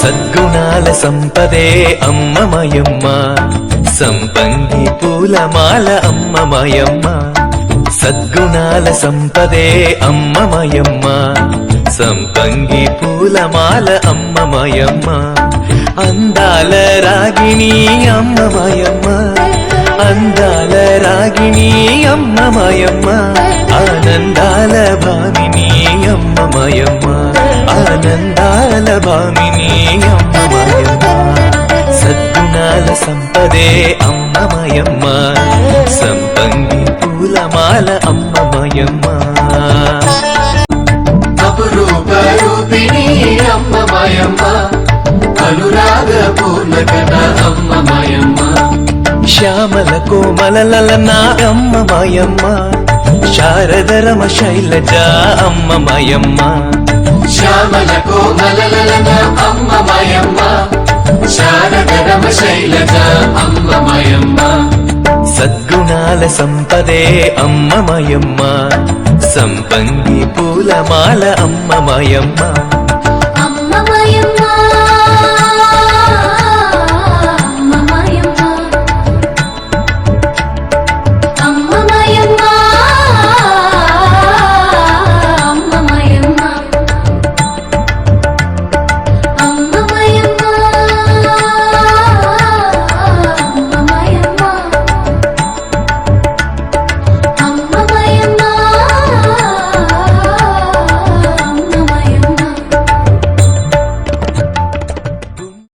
సద్గుణాల సంపదే అమ్మ మాయమ్మ సంపంగి పూలమాల అమ్మ మాయమ్మ సద్గుణాల సంపదే అమ్మ మాయమ్మ సంపంగి పూలమాల అమ్మ మాయమ్మ అందాల రాగిణి అమ్మ మాయమ్మ అందాల రాగిణి అమ్మ మాయమ్మ ఆనందాల భామిని అమ్మ మాయమ్మ ఆనందాల భామిని అమ్మ మాయమ్మ సద్గుణాల సంపదే అమ్మ మాయమ్మ సంపంగి పూలమాల అమ్మ మాయమ్మ అపురూప రూపిణి అమ్మ మాయమ్మ అనురాగ పూర్ణకట అమ్మ మాయమ్మ శ్యామల కోమలలన అమ్మ మాయమ్మ శారదరమ శైలజ అమ్మ మాయమ్మ శ్యామల కోమలలన అమ్మ మాయమ్మ శారదరమ శైలజ అమ్మ మాయమ్మ సద్గుణాల సంపదే అమ్మ మాయమ్మ సంపంగి పూలమాల అమ్మ మాయమ్మ